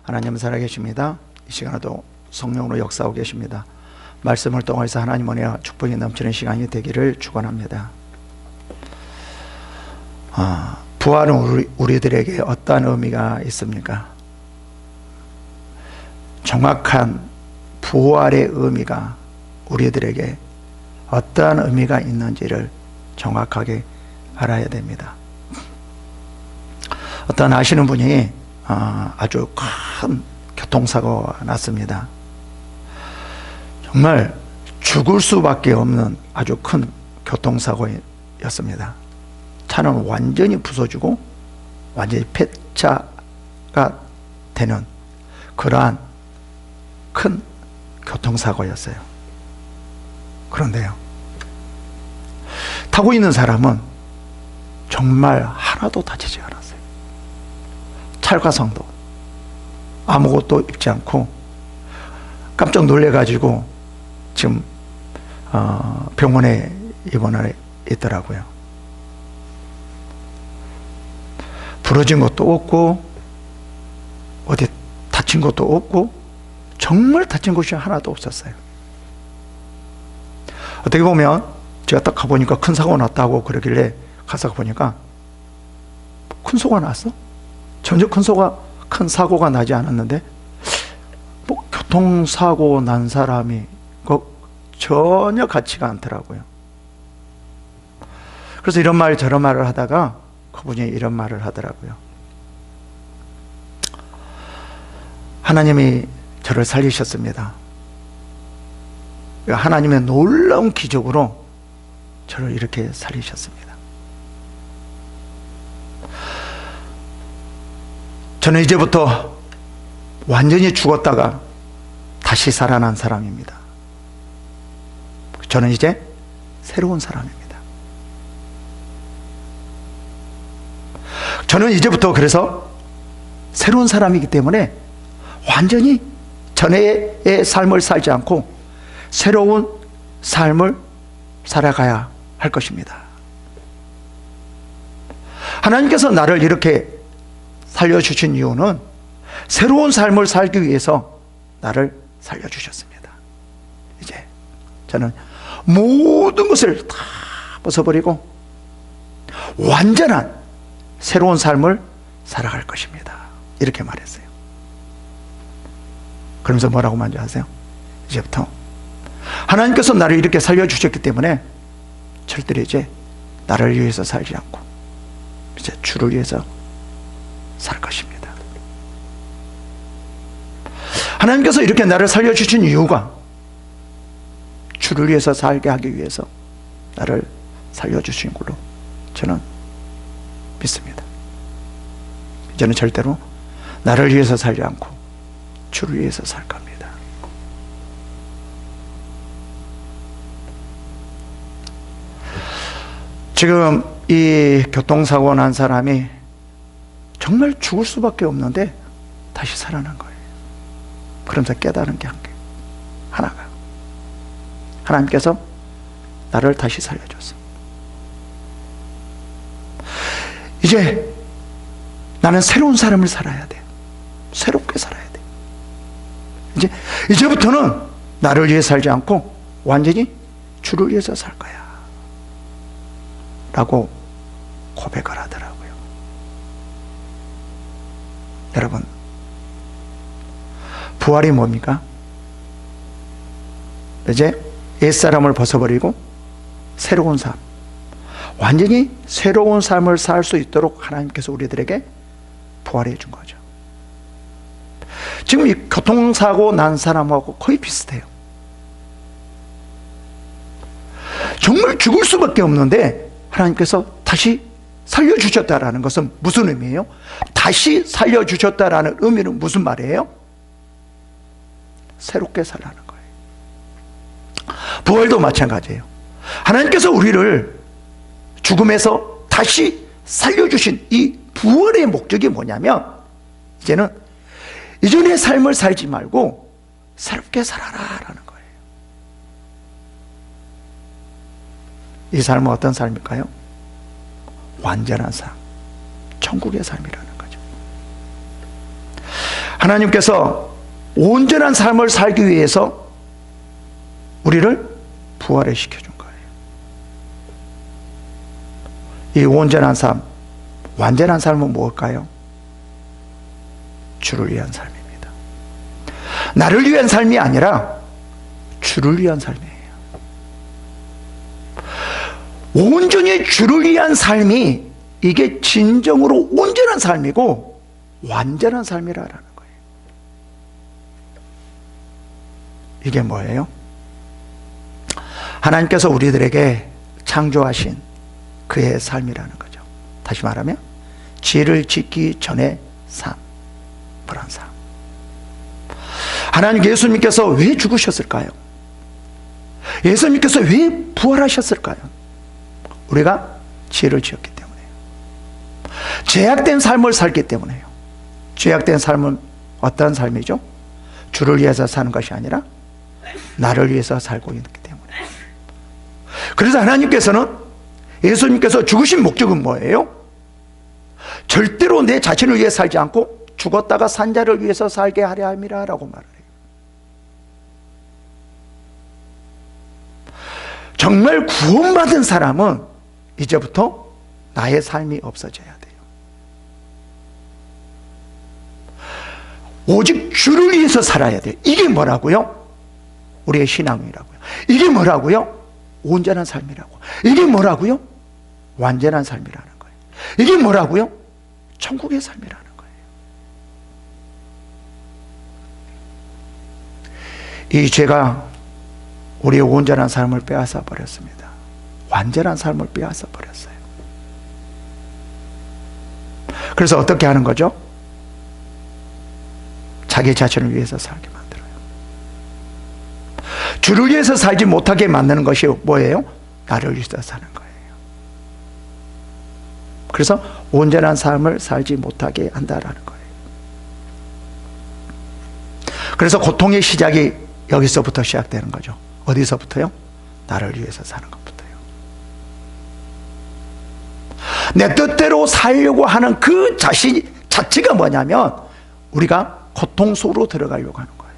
하나님은 살아계십니다. 이 시간에도 성령으로 역사하고 계십니다. 말씀을 통해서 하나님 은혜와 축복이 넘치는 시간이 되기를 축원합니다. 부활은 우리들에게 어떠한 의미가 있습니까? 정확한 부활의 의미가 우리들에게 어떠한 의미가 있는지를 정확하게 알아야 됩니다. 어떤 아시는 분이 아주 큰 교통사고가 났습니다. 정말 죽을 수밖에 없는 아주 큰 교통사고였습니다. 차는 완전히 부서지고 완전히 폐차가 되는 그러한 큰 교통사고였어요. 그런데요, 타고 있는 사람은 정말 하나도 다치지 않았어요. 찰과상도 아무것도 입지 않고 깜짝 놀래가지고 지금 병원에 입원해 있더라고요. 부러진 것도 없고 어디 다친 것도 없고 정말 다친 곳이 하나도 없었어요. 어떻게 보면 제가 딱 가보니까 큰 사고 났다고 그러길래 가서 보니까 큰 사고가 났어? 전혀 큰 사고가 나지 않았는데 뭐 교통사고 난 사람이 전혀 같지가 않더라고요. 그래서 이런 말 저런 말을 하다가 그분이 이런 말을 하더라고요. 하나님이 저를 살리셨습니다. 하나님의 놀라운 기적으로 저를 이렇게 살리셨습니다. 저는 이제부터 완전히 죽었다가 다시 살아난 사람입니다. 저는 이제 새로운 사람입니다. 저는 이제부터 그래서 새로운 사람이기 때문에 완전히 전에의 삶을 살지 않고 새로운 삶을 살아가야 할 것입니다. 하나님께서 나를 이렇게 살려주신 이유는 새로운 삶을 살기 위해서 나를 살려주셨습니다. 이제 저는 모든 것을 다 벗어버리고 완전한 새로운 삶을 살아갈 것입니다. 이렇게 말했어요. 그러면서 뭐라고 먼저 하세요? 이제부터 하나님께서 나를 이렇게 살려주셨기 때문에 절대로 이제 나를 위해서 살지 않고 이제 주를 위해서 살 것입니다. 하나님께서 이렇게 나를 살려주신 이유가 주를 위해서 살게 하기 위해서 나를 살려주신 걸로 저는 믿습니다. 이제는 절대로 나를 위해서 살지 않고 주를 위해서 살 겁니다. 지금 이 교통사고 난 사람이 정말 죽을 수밖에 없는데 다시 살아난 거예요. 그러면서 깨달은 게 한 개, 하나가 하나님께서 나를 다시 살려줬어. 이제 나는 새로운 삶을 살아야 돼. 새롭게 살아야 돼. 이제부터는 나를 위해 살지 않고 완전히 주를 위해서 살 거야 라고 고백을 하더라고요. 여러분, 부활이 뭡니까? 이제 옛사람을 벗어버리고 새로운 삶, 완전히 새로운 삶을 살 수 있도록 하나님께서 우리들에게 부활해 준 거죠. 지금 이 교통사고 난 사람하고 거의 비슷해요. 정말 죽을 수밖에 없는데 하나님께서 다시 살려주셨다라는 것은 무슨 의미예요? 다시 살려주셨다라는 의미는 무슨 말이에요? 새롭게 살라는 거예요. 부활도 마찬가지예요. 하나님께서 우리를 죽음에서 다시 살려주신 이 부활의 목적이 뭐냐면 이제는 이전의 삶을 살지 말고 새롭게 살아라라는 거예요. 이 삶은 어떤 삶일까요? 완전한 삶, 천국의 삶이라는 거죠. 하나님께서 온전한 삶을 살기 위해서 우리를 부활을 시켜준 거예요. 이 온전한 삶, 완전한 삶은 무엇일까요? 주를 위한 삶입니다. 나를 위한 삶이 아니라 주를 위한 삶이에요. 온전히 주를 위한 삶이 이게 진정으로 온전한 삶이고 완전한 삶이라는 거예요. 이게 뭐예요? 하나님께서 우리들에게 창조하신 그의 삶이라는 거죠. 다시 말하면 죄를 짓기 전의 삶, 그런 삶. 하나님 예수님께서 왜 죽으셨을까요? 예수님께서 왜 부활하셨을까요? 우리가 죄를 지었기 때문에요. 죄악된 삶을 살기 때문에요. 죄악된 삶은 어떤 삶이죠? 주를 위해서 사는 것이 아니라 나를 위해서 살고 있기 때문에. 그래서 하나님께서는 예수님께서 죽으신 목적은 뭐예요? 절대로 내 자신을 위해 살지 않고 죽었다가 산 자를 위해서 살게 하려 함이라 라고 말을 해요. 정말 구원받은 사람은 이제부터 나의 삶이 없어져야 돼요. 오직 주를 위해서 살아야 돼요. 이게 뭐라고요? 우리의 신앙이라고요. 이게 뭐라고요? 온전한 삶이라고. 이게 뭐라고요? 완전한 삶이라는 거예요. 이게 뭐라고요? 천국의 삶이라는 거예요. 이 죄가 우리의 온전한 삶을 빼앗아 버렸습니다. 완전한 삶을 빼앗아 버렸어요. 그래서 어떻게 하는 거죠? 자기 자신을 위해서 살게 만들어요. 주를 위해서 살지 못하게 만드는 것이 뭐예요? 나를 위해서 사는 거예요. 그래서 온전한 삶을 살지 못하게 한다라는 거예요. 그래서 고통의 시작이 여기서부터 시작되는 거죠. 어디서부터요? 나를 위해서 사는 것부터요. 내 뜻대로 살려고 하는 그 자신 자체가 뭐냐면 우리가 고통 속으로 들어가려고 하는 거예요.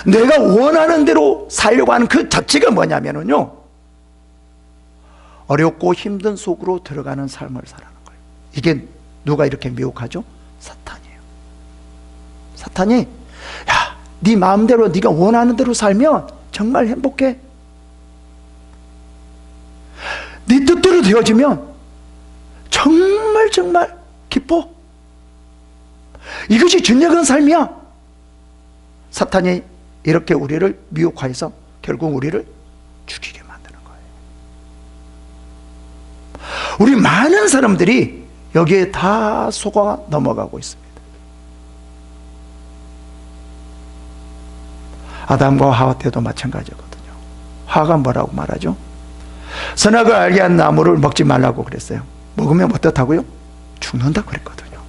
내가 원하는 대로 살려고 하는 그 자체가 뭐냐면요, 어렵고 힘든 속으로 들어가는 삶을 살아가는 거예요. 이게 누가 이렇게 미혹하죠? 사탄이에요. 사탄이 야, 네 마음대로 네가 원하는 대로 살면 정말 행복해. 네 뜻대로 되어지면 정말 기뻐. 이것이 진정한 삶이야. 사탄이 이렇게 우리를 미혹하여서 결국 우리를 죽이게 만드는 거예요. 우리 많은 사람들이 여기에 다 속아 넘어가고 있습니다. 아담과 하와 때도 마찬가지거든요. 하와가 뭐라고 말하죠? 선악을 알게 한 나무를 먹지 말라고 그랬어요. 먹으면 어떻다고요? 죽는다 그랬거든요.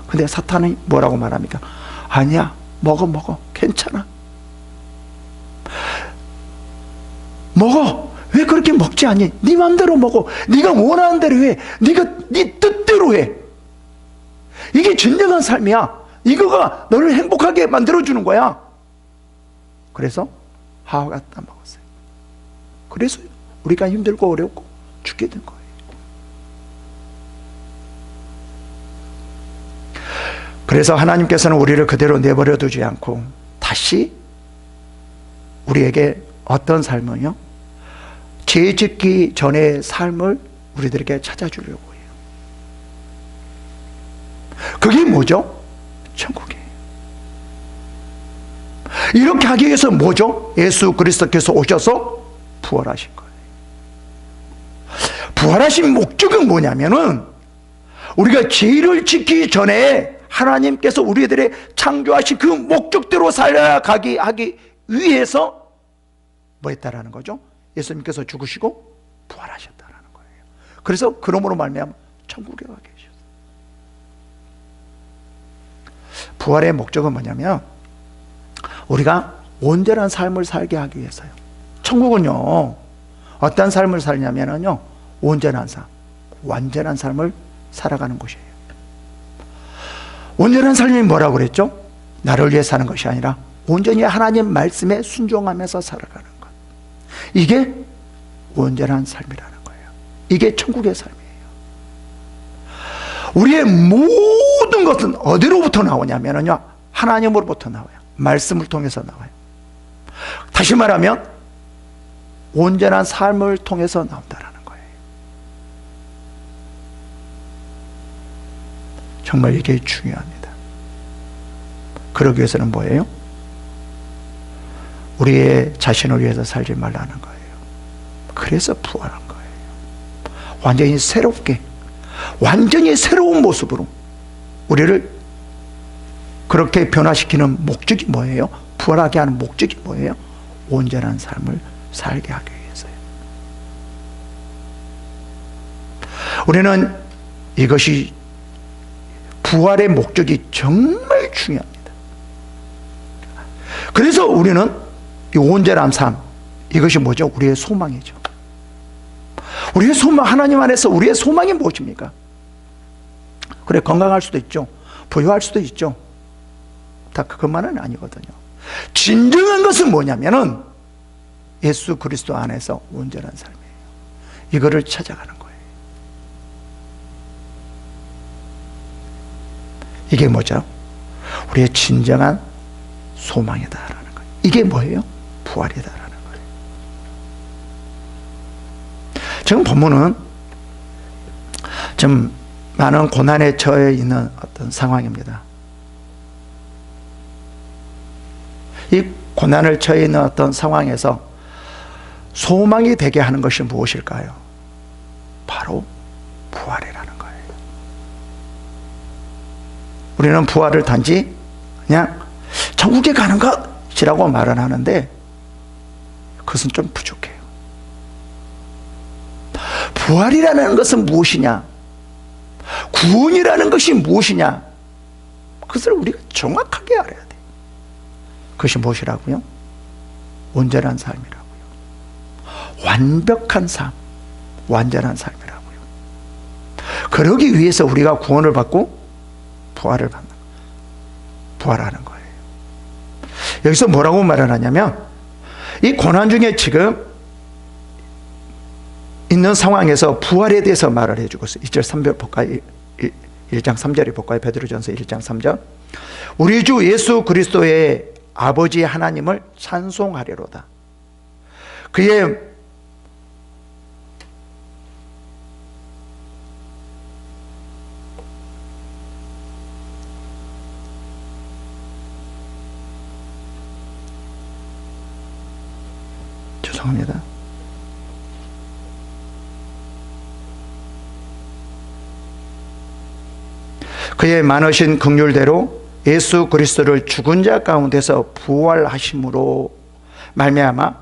근데 사탄이 뭐라고 말합니까? 아니야, 먹어, 괜찮아. 먹어. 왜 그렇게 먹지 않니? 네 맘대로 먹어. 네가 원하는 대로 해. 네 뜻대로 해. 이게 진정한 삶이야. 이거가 너를 행복하게 만들어주는 거야. 그래서 하와가 따먹었어요. 그래서 우리가 힘들고 어렵고 죽게 된 거예요. 그래서 하나님께서는 우리를 그대로 내버려 두지 않고 다시 우리에게 어떤 삶은요? 죄 짓기 전의 삶을 우리들에게 찾아주려고 해요. 그게 뭐죠? 천국이에요. 이렇게 하기 위해서 뭐죠? 예수 그리스도께서 오셔서 부활하신 거예요. 부활하신 목적은 뭐냐면은 우리가 죄를 짓기 전에 하나님께서 우리들의 창조하신 그 목적대로 살아가기 하기 위해서 뭐 했다라는 거죠? 예수님께서 죽으시고 부활하셨다라는 거예요. 그래서 그러므로 말미암아 천국에 가 계셨어요. 부활의 목적은 뭐냐면 우리가 온전한 삶을 살게 하기 위해서요. 천국은요, 어떤 삶을 살냐면요, 온전한 삶, 완전한 삶을 살아가는 곳이에요. 온전한 삶이 뭐라고 그랬죠? 나를 위해 사는 것이 아니라 온전히 하나님 말씀에 순종하면서 살아가는 것. 이게 온전한 삶이라는 거예요. 이게 천국의 삶이에요. 우리의 모든 것은 어디로부터 나오냐면요, 하나님으로부터 나와요. 말씀을 통해서 나와요. 다시 말하면 온전한 삶을 통해서 나온다는 거예요. 정말 이게 중요합니다. 그러기 위해서는 뭐예요? 우리의 자신을 위해서 살지 말라는 거예요. 그래서 부활한 거예요. 완전히 새롭게, 완전히 새로운 모습으로 우리를 그렇게 변화시키는 목적이 뭐예요? 부활하게 하는 목적이 뭐예요? 온전한 삶을 살게 하기 위해서요. 우리는 이것이 부활의 목적이 정말 중요합니다. 그래서 우리는 이 온전한 삶, 이것이 뭐죠? 우리의 소망이죠. 우리의 소망, 하나님 안에서 우리의 소망이 무엇입니까? 그래, 건강할 수도 있죠. 부유할 수도 있죠. 다 그것만은 아니거든요. 진정한 것은 뭐냐면은 예수 그리스도 안에서 온전한 삶이에요. 이거를 찾아가는 거예요. 이게 뭐죠? 우리의 진정한 소망이다라는 거예요. 이게 뭐예요? 부활이다라는 거예요. 지금 본문은 좀 많은 고난에 처해 있는 어떤 상황입니다. 이 고난을 처해 있는 어떤 상황에서 소망이 되게 하는 것이 무엇일까요? 바로 부활이라는 거예요. 우리는 부활을 단지 그냥 천국에 가는 것이라고 말은 하는데 그것은 좀 부족해요. 부활이라는 것은 무엇이냐? 구원이라는 것이 무엇이냐? 그것을 우리가 정확하게 알아야 돼요. 그것이 무엇이라고요? 온전한 삶이라고요. 완벽한 삶, 완전한 삶이라고요. 그러기 위해서 우리가 구원을 받고 부활을 받는, 부활하는 거예요. 여기서 뭐라고 말을 하냐면, 이 고난 중에 지금 있는 상황에서 부활에 대해서 말을 해주고 있어요. 2절 3절 볼까요? 1장 3절에 볼까요? 베드로전서 1장 3절. 우리 주 예수 그리스도의 아버지 하나님을 찬송하리로다. 그의 죄송합니다. 그의 많으신 긍휼대로 예수 그리스도를 죽은 자 가운데서 부활하심으로 말미암아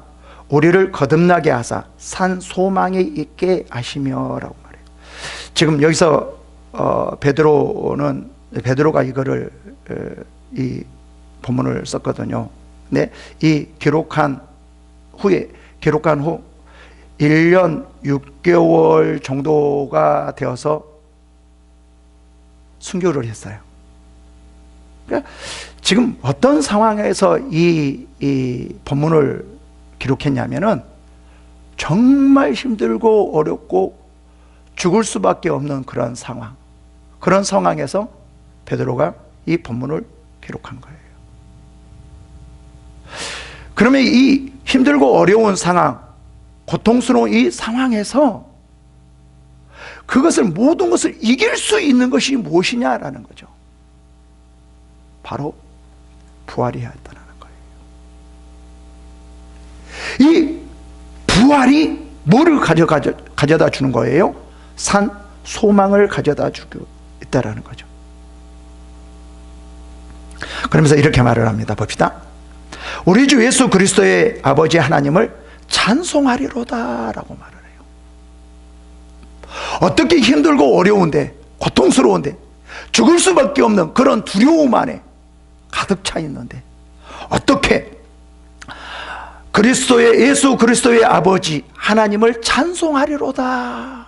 우리를 거듭나게 하사 산 소망이 있게 하시며라고 말해요. 지금 여기서 베드로가 이거를 이 본문을 썼거든요. 네, 이 기록한 후 1년 6개월 정도가 되어서 순교를 했어요. 그러니까 지금 어떤 상황에서 이 본문을 기록했냐면은 정말 힘들고 어렵고 죽을 수밖에 없는 그런 상황, 그런 상황에서 베드로가 이 본문을 기록한 거예요. 그러면 이 힘들고 어려운 상황, 고통스러운 이 상황에서 그것을, 모든 것을 이길 수 있는 것이 무엇이냐라는 거죠. 바로 부활이어야 했다는 거예요. 이 부활이 뭐를 가져다 주는 거예요? 산 소망을 가져다 주고 있다는 거죠. 그러면서 이렇게 말을 합니다. 봅시다. 우리 주 예수 그리스도의 아버지 하나님을 찬송하리로다 라고 말을 해요. 어떻게 힘들고 어려운데, 고통스러운데, 죽을 수밖에 없는 그런 두려움 안에 가득 차 있는데 어떻게 예수 그리스도의 아버지 하나님을 찬송하리로다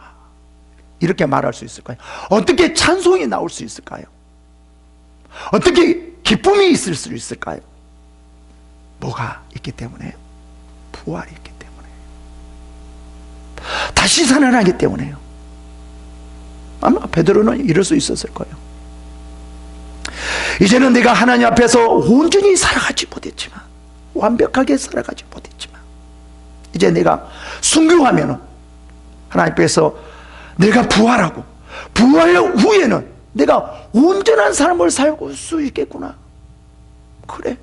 이렇게 말할 수 있을까요? 어떻게 찬송이 나올 수 있을까요? 어떻게 기쁨이 있을 수 있을까요? 뭐가 있기 때문에요? 부활이 있기 때문에, 다시 살아나기 때문에요. 아마 베드로는 이럴 수 있었을 거예요. 이제는 내가 하나님 앞에서 온전히 살아가지 못했지만, 완벽하게 살아가지 못했지만, 이제 내가 순교하면 하나님 앞에서 내가 부활하고, 부활 후에는 내가 온전한 삶을 살고 수 있겠구나. 그래,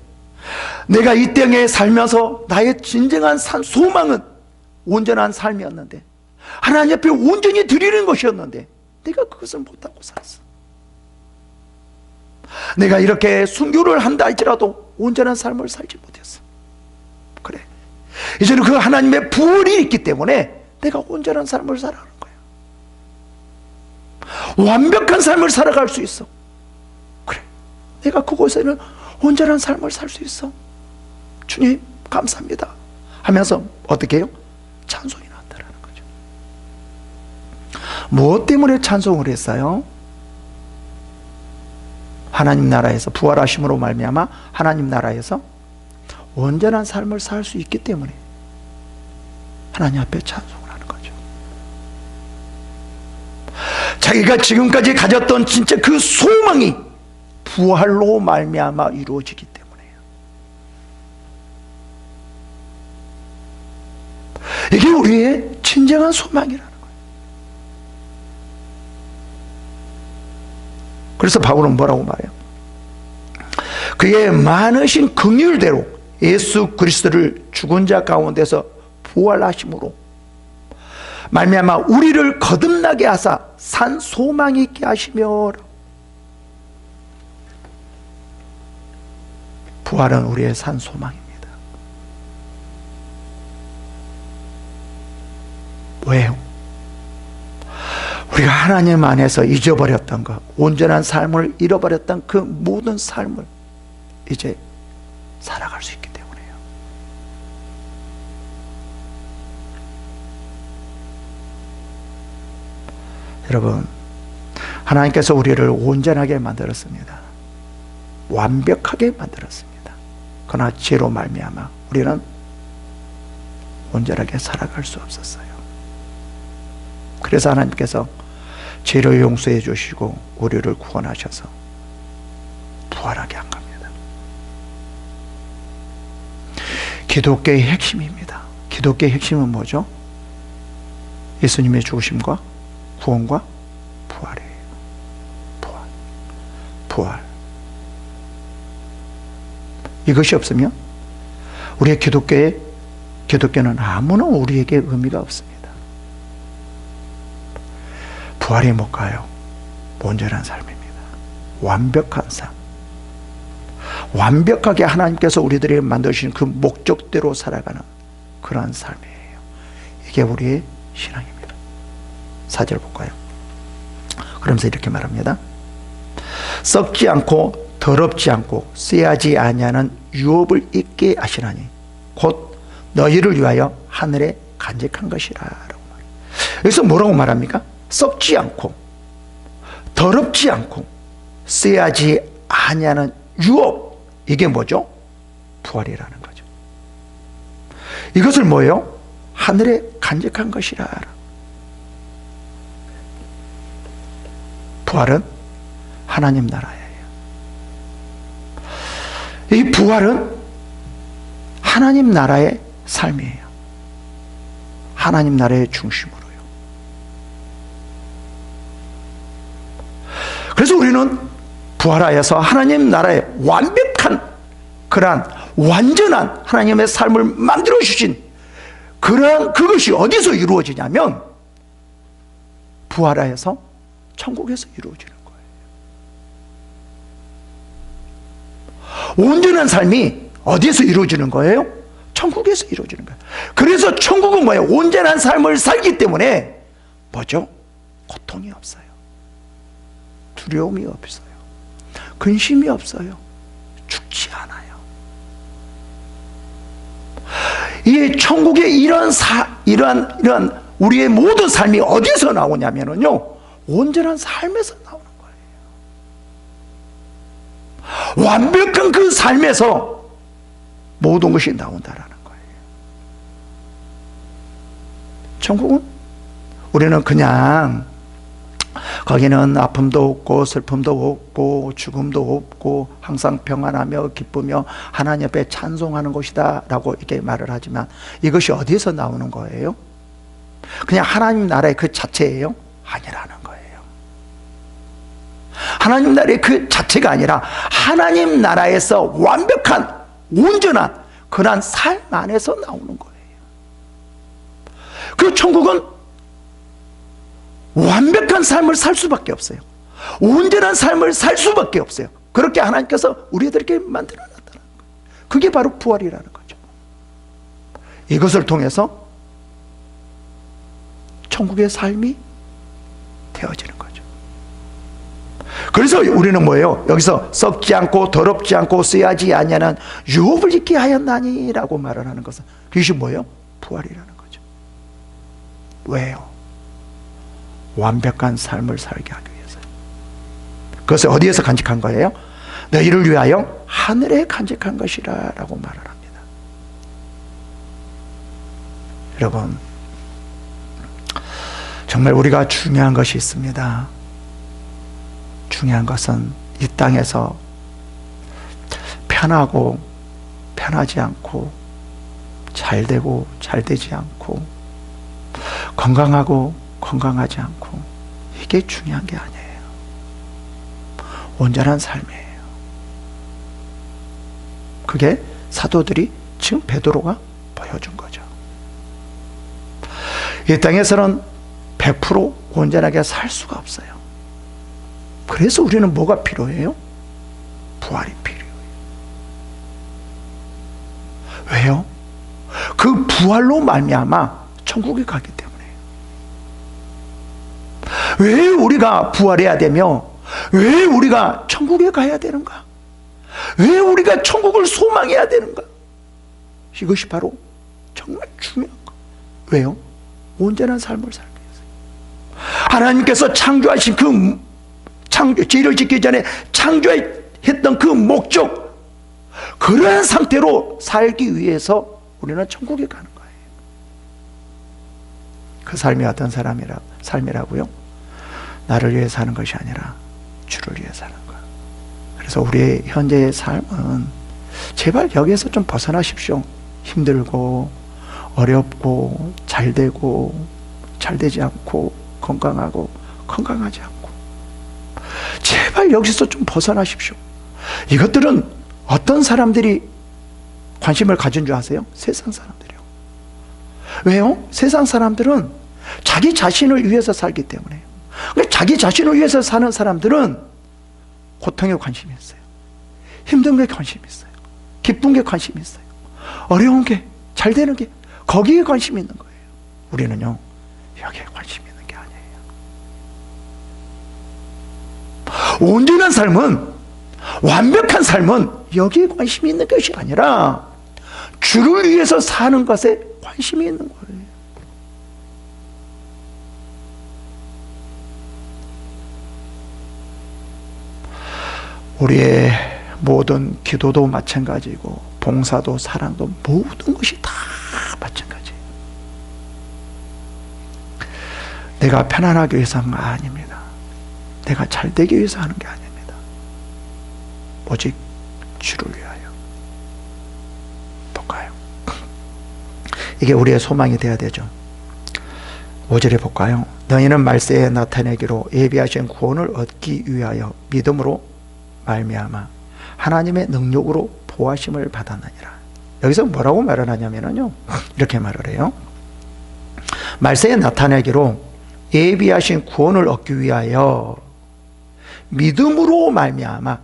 내가 이 땅에 살면서 나의 진정한 소망은 온전한 삶이었는데, 하나님 앞에 온전히 드리는 것이었는데 내가 그것을 못하고 살았어. 내가 이렇게 순교를 한다 할지라도 온전한 삶을 살지 못했어. 그래, 이제는 그 하나님의 부활이 있기 때문에 내가 온전한 삶을 살아가는 거야. 완벽한 삶을 살아갈 수 있어. 그래, 내가 그곳에는 온전한 삶을 살 수 있어. 주님 감사합니다 하면서 어떻게 해요? 찬송이 나왔다라는 거죠. 무엇 때문에 찬송을 했어요? 하나님 나라에서, 부활하심으로 말미암아 하나님 나라에서 온전한 삶을 살 수 있기 때문에 하나님 앞에 찬송을 하는 거죠. 자기가 지금까지 가졌던 진짜 그 소망이 부활로 말미암아 이루어지기 때문에요. 이게 우리의 진정한 소망이라는 거예요. 그래서 바울은 뭐라고 말해요? 그의 많으신 긍휼대로 예수 그리스도를 죽은 자 가운데서 부활하심으로 말미암아 우리를 거듭나게 하사 산 소망이 있게 하시며. 부활은 우리의 산 소망입니다. 왜요? 우리가 하나님 안에서 잊어버렸던 것, 온전한 삶을 잃어버렸던 그 모든 삶을 이제 살아갈 수 있기 때문에요. 여러분, 하나님께서 우리를 온전하게 만들었습니다. 완벽하게 만들었습니다. 그러나 죄로 말미암아 우리는 온전하게 살아갈 수 없었어요. 그래서 하나님께서 죄를 용서해 주시고 우리를 구원하셔서 부활하게 한 겁니다. 기독교의 핵심입니다. 기독교의 핵심은 뭐죠? 예수님의 죽으심과 구원과 부활이에요. 부활. 이것이 없으면 우리의 기독교는 아무런 우리에게 의미가 없습니다. 부활이 뭘까요? 온전한 삶입니다. 완벽한 삶. 완벽하게 하나님께서 우리들에게 만드신 그 목적대로 살아가는 그러한 삶이에요. 이게 우리의 신앙입니다. 4절 볼까요? 그러면서 이렇게 말합니다. 썩지 않고 더럽지 않고 쇠하지 아니하는 유업을 있게 하시나니 곧 너희를 위하여 하늘에 간직한 것이라 라고 말해요. 여기서 뭐라고 말합니까? 썩지 않고 더럽지 않고 쇠하지 아니하는 유업, 이게 뭐죠? 부활이라는 거죠. 이것을 뭐예요? 하늘에 간직한 것이라. 부활은 하나님 나라예요. 이 부활은 하나님 나라의 삶이에요. 하나님 나라의 중심으로요. 그래서 우리는 부활하여서 하나님 나라의 완벽한 그러한 완전한 하나님의 삶을 만들어 주신 그것이 어디서 이루어지냐면 부활하여서 천국에서 이루어지는 거예요. 온전한 삶이 어디에서 이루어지는 거예요? 천국에서 이루어지는 거예요. 그래서 천국은 뭐예요? 온전한 삶을 살기 때문에 뭐죠? 고통이 없어요. 두려움이 없어요. 근심이 없어요. 죽지 않아요. 이 천국의 이러한 우리의 모든 삶이 어디서 나오냐면요, 온전한 삶에서 나오는 완벽한 그 삶에서 모든 것이 나온다라는 거예요. 천국은 우리는 그냥 거기는 아픔도 없고 슬픔도 없고 죽음도 없고 항상 평안하며 기쁘며 하나님 앞에 찬송하는 곳이다 라고 이렇게 말을 하지만, 이것이 어디에서 나오는 거예요? 그냥 하나님 나라의 그 자체예요? 아니라는 거예요. 하나님 나라의 그 자체가 아니라 하나님 나라에서 완벽한 온전한 그러한 삶 안에서 나오는 거예요. 그 천국은 완벽한 삶을 살 수밖에 없어요. 온전한 삶을 살 수밖에 없어요. 그렇게 하나님께서 우리들에게 만들어놨다는 거예요. 그게 바로 부활이라는 거죠. 이것을 통해서 천국의 삶이 되어지는 거죠. 그래서 우리는 뭐예요? 여기서 썩지 않고 더럽지 않고 쓰야지 아니하는 유업을 잊게 하였나니 라고 말을 하는 것은, 그것이 뭐예요? 부활이라는 거죠. 왜요? 완벽한 삶을 살게 하기 위해서. 그것을 어디에서 간직한 거예요? 너희를 위하여 하늘에 간직한 것이라 라고 말을 합니다. 여러분, 정말 우리가 중요한 것이 있습니다. 중요한 것은 이 땅에서 편하고 편하지 않고 잘되고 잘되지 않고 건강하고 건강하지 않고, 이게 중요한 게 아니에요. 온전한 삶이에요. 그게 사도들이 지금 베드로가 보여준 거죠. 이 땅에서는 100% 온전하게 살 수가 없어요. 그래서 우리는 뭐가 필요해요? 부활이 필요해요. 왜요? 그 부활로 말미암아 천국에 가기 때문에. 왜 우리가 부활해야 되며 왜 우리가 천국에 가야 되는가? 왜 우리가 천국을 소망해야 되는가? 이것이 바로 정말 중요한 거. 왜요? 온전한 삶을 살기 위해서. 하나님께서 창조하신 죄를 짓기 전에 창조했던 그 목적, 그러한 상태로 살기 위해서 우리는 천국에 가는 거예요. 그 삶이 어떤 삶이라고요? 나를 위해 사는 것이 아니라 주를 위해 사는 것. 그래서 우리의 현재의 삶은 제발 여기에서 좀 벗어나십시오. 힘들고 어렵고 잘되고 잘되지 않고 건강하고 건강하지 않고, 제발 여기서 좀 벗어나십시오. 이것들은 어떤 사람들이 관심을 가진 줄 아세요? 세상 사람들이요. 왜요? 세상 사람들은 자기 자신을 위해서 살기 때문에요. 자기 자신을 위해서 사는 사람들은 고통에 관심이 있어요. 힘든 게 관심이 있어요. 기쁜 게 관심이 있어요. 어려운 게, 잘 되는 게, 거기에 관심이 있는 거예요. 우리는요, 여기에 관심이 있는 게 아니에요. 온전한 삶은, 완벽한 삶은 여기에 관심이 있는 것이 아니라 주를 위해서 사는 것에 관심이 있는 거예요. 우리의 모든 기도도 마찬가지고 봉사도 사랑도 모든 것이 다 마찬가지예요. 내가 편안하기 위해서 하는 거 아닙니다. 내가 잘 되기 위해서 하는 게 아닙니다. 오직 주를 위하여. 볼까요? 이게 우리의 소망이 되어야 되죠. 5절에 볼까요? 너희는 말세에 나타내기로 예비하신 구원을 얻기 위하여 믿음으로 말미암아 하나님의 능력으로 보호하심을 받았느니라. 여기서 뭐라고 말을 하냐면요, 이렇게 말을 해요. 말세에 나타내기로 예비하신 구원을 얻기 위하여 믿음으로 말미암아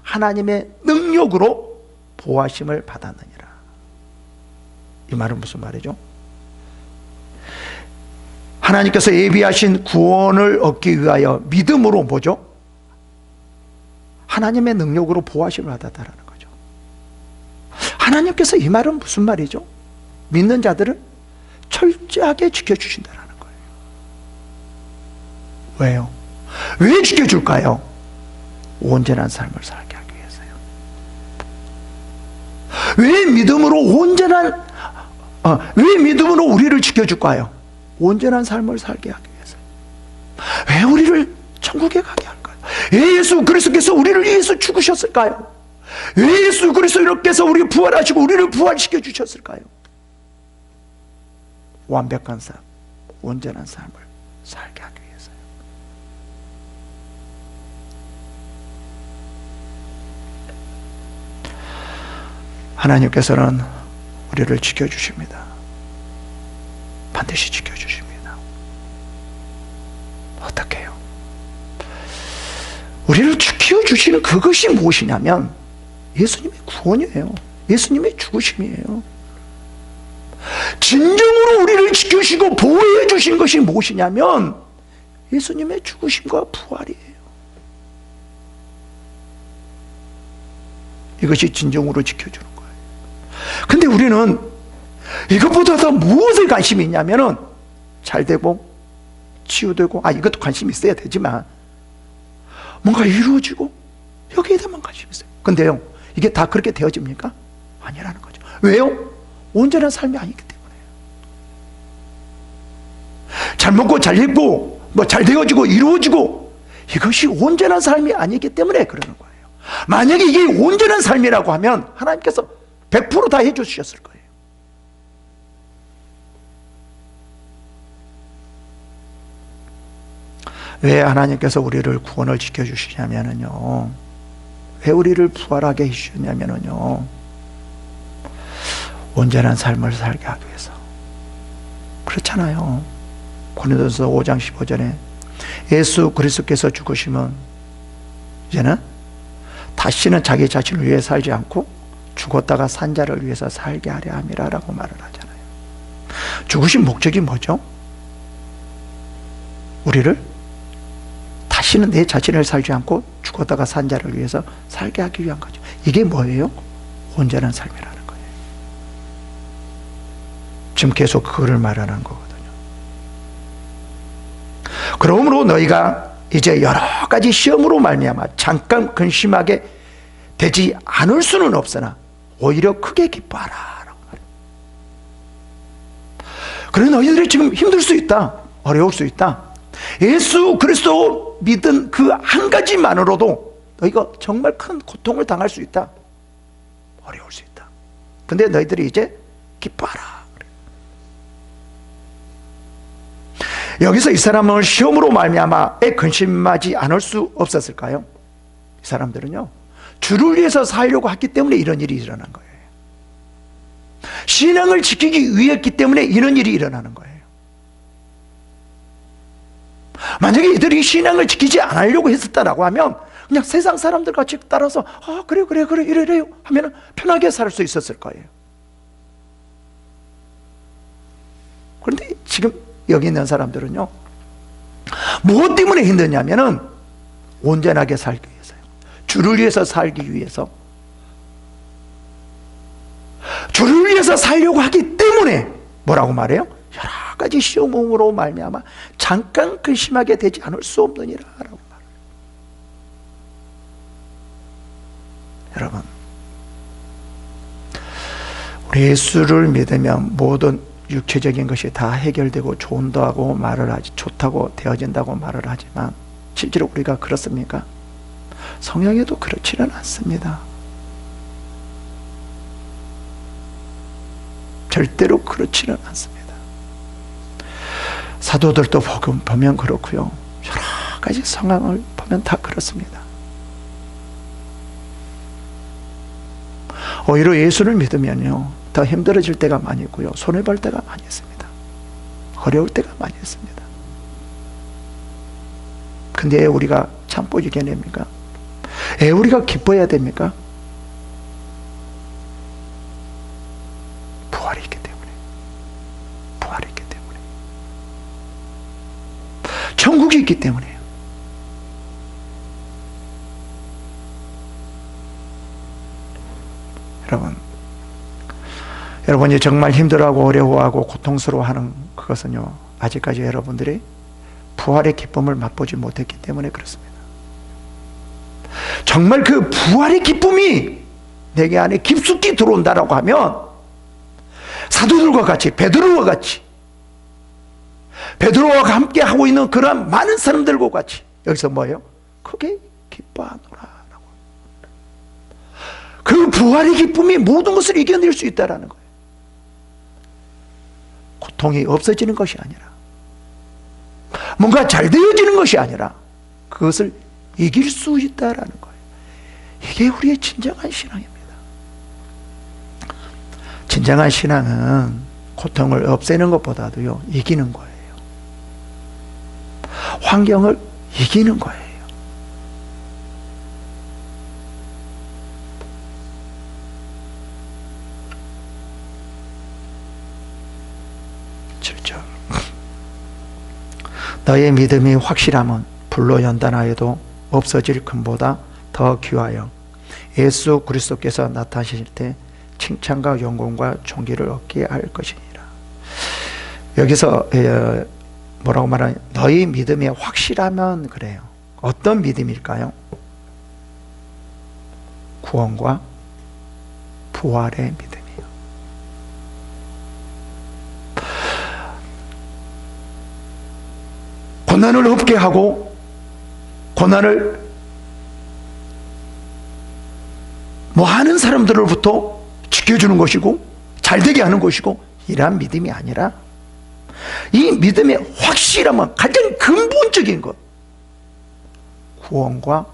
하나님의 능력으로 보호하심을 받았느니라. 이 말은 무슨 말이죠? 하나님께서 예비하신 구원을 얻기 위하여 믿음으로 뭐죠? 하나님의 능력으로 보호하심을 받았다라는 거죠. 하나님께서 이 말은 무슨 말이죠? 믿는 자들을 철저하게 지켜주신다라는 거예요. 왜요? 왜 지켜줄까요? 온전한 삶을 살게 하기 위해서요. 왜 믿음으로 우리를 지켜줄까요? 온전한 삶을 살게 하기 위해서요. 왜 우리를 천국에 가게 할까요? 왜 예수 그리스도께서 우리를 위해서 죽으셨을까요? 왜 예수 그리스도께서 우리 부활하시고 우리를 부활시켜 주셨을까요? 완벽한 삶, 온전한 삶을 살게 하기 위해서요. 하나님께서는 우리를 지켜주십니다. 반드시 지켜주십니다. 어떻게 해요? 우리를 지켜주시는 그것이 무엇이냐면 예수님의 구원이에요. 예수님의 죽으심이에요. 진정으로 우리를 지키시고 보호해 주신 것이 무엇이냐면 예수님의 죽으심과 부활이에요. 이것이 진정으로 지켜주는 거예요. 근데 우리는 이것보다 더 무엇에 관심이 있냐면은 잘되고 치유되고, 이것도 관심이 있어야 되지만 뭔가 이루어지고 여기에 대한 관심이 있어요. 근데요, 이게 다 그렇게 되어집니까? 아니라는 거죠. 왜요? 온전한 삶이 아니기 때문에요. 잘 먹고 잘 입고 잘 되어지고 이루어지고 이것이 온전한 삶이 아니기 때문에 그러는 거예요. 만약에 이게 온전한 삶이라고 하면 하나님께서 100% 다 해주셨을 거예요. 왜 하나님께서 우리를 구원을 지켜주시냐면요, 왜 우리를 부활하게 해주셨냐면요, 온전한 삶을 살게 하기 위해서. 그렇잖아요. 고린도전서 5장 15절에 예수 그리스도께서 죽으시면 이제는 다시는 자기 자신을 위해 살지 않고 죽었다가 산 자를 위해서 살게 하려 함이라 라고 말을 하잖아요. 죽으신 목적이 뭐죠? 우리를 다시는 내 자신을 살지 않고 죽었다가 산 자를 위해서 살게 하기 위한 거죠. 이게 뭐예요? 온전한 삶이라는 거예요. 지금 계속 그거를 말하는 거거든요. 그러므로 너희가 이제 여러 가지 시험으로 말미암아 잠깐 근심하게 되지 않을 수는 없으나 오히려 크게 기뻐하라 라고 말해요. 그래, 너희들이 지금 힘들 수 있다, 어려울 수 있다. 예수 그리스도 믿은 그 한 가지만으로도 너희가 정말 큰 고통을 당할 수 있다, 어려울 수 있다. 근데 너희들이 이제 기뻐하라. 여기서 이 사람을 시험으로 말미암아 근심하지 않을 수 없었을까요? 이 사람들은요, 주를 위해서 살려고 했기 때문에 이런 일이 일어난 거예요. 신앙을 지키기 위했기 때문에 이런 일이 일어나는 거예요. 만약에 이들이 신앙을 지키지 않으려고 했었다라고 하면 그냥 세상 사람들 같이 따라서 그래 이래요 하면 편하게 살 수 있었을 거예요. 그런데 지금 여기 있는 사람들은요, 무엇 때문에 힘드냐면은 온전하게 살기 위해서요. 주를 위해서 살기 위해서, 주를 위해서 살려고 하기 때문에 뭐라고 말해요? 여러 가지 시험으로 말미암아 잠깐 근심하게 되지 않을 수 없느니라 라고 말해요. 여러분, 우리 예수를 믿으면 모든 육체적인 것이 다 해결되고 좋다고 말을 하지, 좋다고 되어진다고 말을 하지만 실제로 우리가 그렇습니까? 성경에도 그렇지는 않습니다. 절대로 그렇지는 않습니다. 사도들도 보면 그렇고요, 여러 가지 상황을 보면 다 그렇습니다. 오히려 예수를 믿으면요, 더 힘들어질 때가 많이 있고요, 손해볼 때가 많이 있습니다. 어려울 때가 많이 있습니다. 근데 왜 우리가 참고 이겨냅니까? 왜 우리가 기뻐해야 됩니까? 부활이 있기 때문에. 부활이 있기 때문에. 천국이 있기 때문에요. 여러분이 정말 힘들어하고 어려워하고 고통스러워하는 그것은요, 아직까지 여러분들이 부활의 기쁨을 맛보지 못했기 때문에 그렇습니다. 정말 그 부활의 기쁨이 내게 안에 깊숙이 들어온다라고 하면 사도들과 같이 베드로와 같이 베드로와 함께 하고 있는 그러한 많은 사람들과 같이 여기서 뭐예요? 크게 기뻐하노라. 그 부활의 기쁨이 모든 것을 이겨낼 수 있다는 거예요. 고통이 없어지는 것이 아니라 뭔가 잘 되어지는 것이 아니라 그것을 이길 수 있다는 거예요. 이게 우리의 진정한 신앙입니다. 진정한 신앙은 고통을 없애는 것보다도요, 이기는 거예요. 환경을 이기는 거예요. 너의 믿음이 확실함은 불로 연단하여도 없어질 금보다 더 귀하여 예수 그리스도께서 나타나실 때 칭찬과 영광과 존귀를 얻게 할 것이니라. 여기서 뭐라고 말하냐? 너희 믿음이 확실하면 그래요. 어떤 믿음일까요? 구원과 부활의 믿음이에요. 고난을 없게 하고 고난을 하는 사람들로부터 지켜주는 것이고 잘되게 하는 것이고 이러한 믿음이 아니라 이 믿음의 확실함은 가장 근본적인 것, 구원과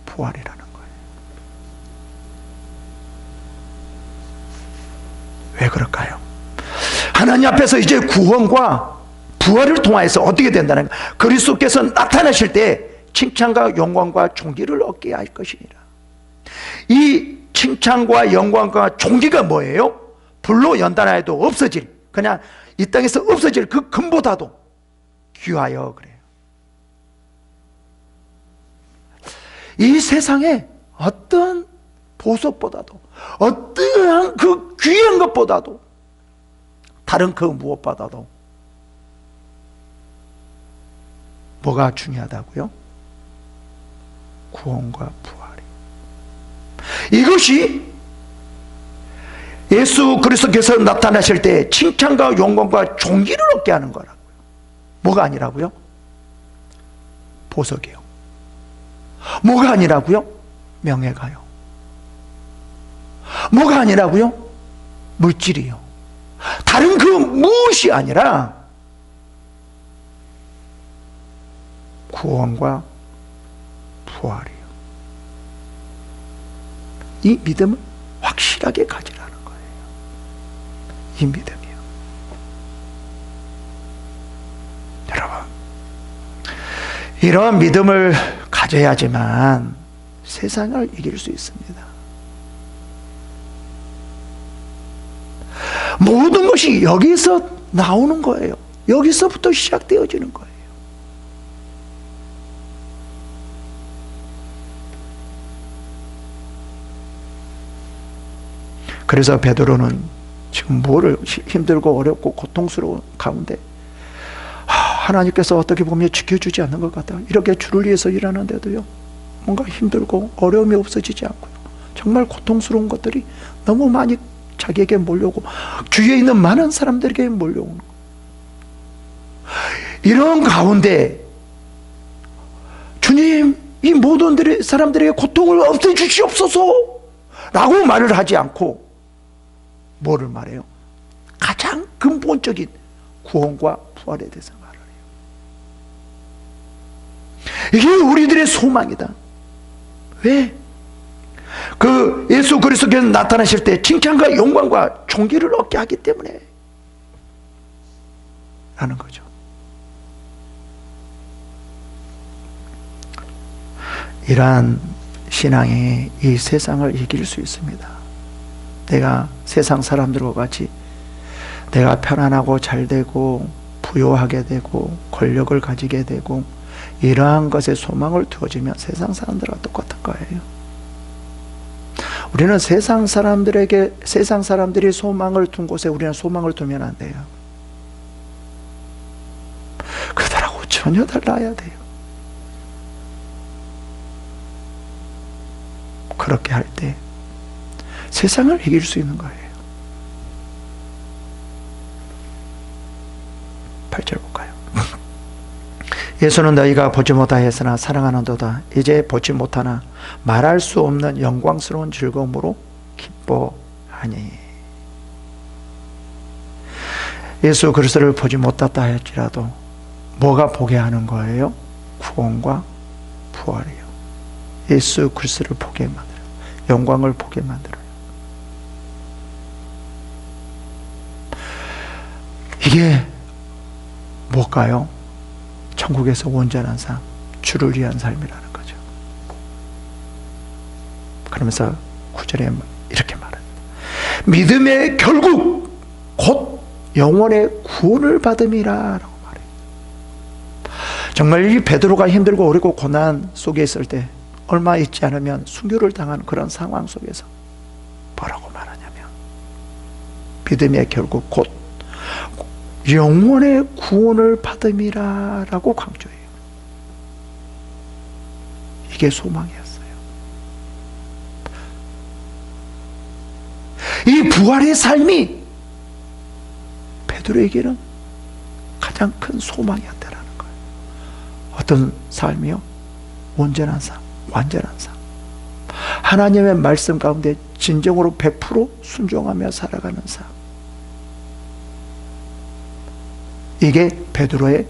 부활이라는 거예요. 왜 그럴까요? 하나님 앞에서 이제 구원과 부활을 통하여서 어떻게 된다는 거예요? 그리스도께서 나타나실 때 칭찬과 영광과 존귀를 얻게 할 것이니라. 이 칭찬과 영광과 존귀가 뭐예요? 불로 연단하여도 없어질, 그냥 이 땅에서 없어질 그 금보다도 귀하여 그래요. 이 세상에 어떤 보석보다도 어떠한 그 귀한 것보다도 다른 그 무엇보다도 뭐가 중요하다고요? 구원과 부활이. 이것이 예수 그리스도께서 나타나실 때 칭찬과 영광과 존귀를 얻게 하는 거라고요. 뭐가 아니라고요? 보석이요. 뭐가 아니라고요? 명예가요. 뭐가 아니라고요? 물질이요. 다른 그 무엇이 아니라 구원과 부활이요. 이 믿음을 확실하게 가지라는 거예요. 이 믿음이요. 여러분, 이러한 믿음을 가져야지만 세상을 이길 수 있습니다. 모든 것이 여기서 나오는 거예요. 여기서부터 시작되어지는 거예요. 그래서 베드로는 지금 뭐를 힘들고 어렵고 고통스러운 가운데 하나님께서 어떻게 보면 지켜주지 않는 것 같다. 이렇게 주를 위해서 일하는데도요, 뭔가 힘들고 어려움이 없어지지 않고요, 정말 고통스러운 것들이 너무 많이 자기에게 몰려오고 주위에 있는 많은 사람들에게 몰려오는 거예요. 이런 가운데 주님, 이 모든 사람들에게 고통을 없애주시옵소서 라고 말을 하지 않고 뭐를 말해요? 가장 근본적인 구원과 부활에 대해서 말을 해요. 이게 우리들의 소망이다. 왜? 그 예수 그리스도께서 나타나실 때 칭찬과 영광과 존귀를 얻게 하기 때문에 라는 거죠. 이러한 신앙이 이 세상을 이길 수 있습니다. 내가 세상 사람들과 같이 내가 편안하고 잘되고 부유하게 되고 권력을 가지게 되고 이러한 것에 소망을 두어지면 세상 사람들과 똑같은 거예요. 우리는 세상 사람들이 소망을 둔 곳에 우리는 소망을 두면 안 돼요. 그들하고 전혀 달라야 돼요. 그렇게 할 때 세상을 이길 수 있는 거예요. 8절 볼까요? 예수는 너희가 보지 못하였으나 사랑하는도다. 이제 보지 못하나 말할 수 없는 영광스러운 즐거움으로 기뻐하니. 예수 그리스도를 보지 못했다 할지라도 뭐가 보게 하는 거예요? 구원과 부활이에요. 예수 그리스도를 보게 만들어요. 영광을 보게 만들어요. 이게 뭘까요? 천국에서 온전한 삶, 주를 위한 삶이라는 거죠. 그러면서 9절에 이렇게 말합니다. 믿음의 결국 곧 영원의 구원을 받음이라 라고 말해요. 정말 이 베드로가 힘들고 어렵고 고난 속에 있을 때 얼마 있지 않으면 순교를 당하는 그런 상황 속에서 뭐라고 말하냐면 믿음의 결국 곧 영원의 구원을 받음이라 라고 강조해요. 이게 소망이었어요. 이 부활의 삶이 베드로에게는 가장 큰 소망이었다라는 거예요. 어떤 삶이요? 온전한 삶, 완전한 삶. 하나님의 말씀 가운데 진정으로 100% 순종하며 살아가는 삶. 이게 베드로의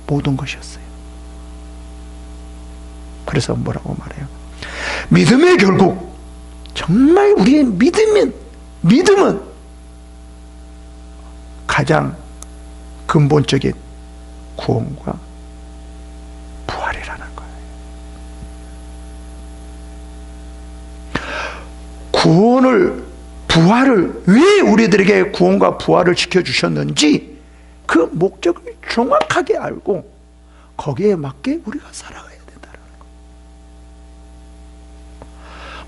모든 것이었어요. 그래서 뭐라고 말해요? 믿음의 결국, 정말 우리의 믿음은 가장 근본적인 구원과 부활이라는 거예요. 부활을 왜 우리들에게 구원과 부활을 지켜주셨는지 그 목적을 정확하게 알고 거기에 맞게 우리가 살아가야 된다는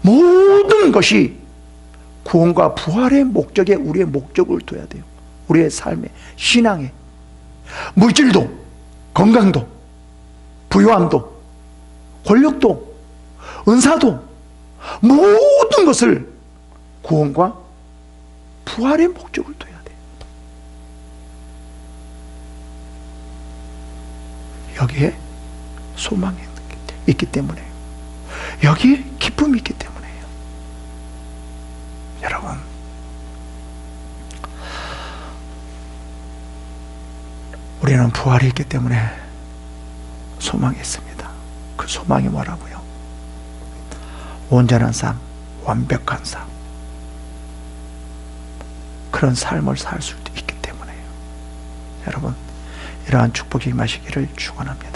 거예요. 모든 것이 구원과 부활의 목적에 우리의 목적을 둬야 돼요. 우리의 삶에, 신앙에, 물질도, 건강도, 부유함도, 권력도, 은사도, 모든 것을 구원과 부활의 목적을 둬야 돼요. 여기에 소망이 있기 때문에, 여기에 기쁨이 있기 때문에요. 여러분, 우리는 부활이 있기 때문에 소망이 있습니다. 그 소망이 뭐라고요? 온전한 삶, 완벽한 삶, 그런 삶을 살 수 있기 때문에요. 여러분, 이러한 축복이 임하시기를 축원합니다.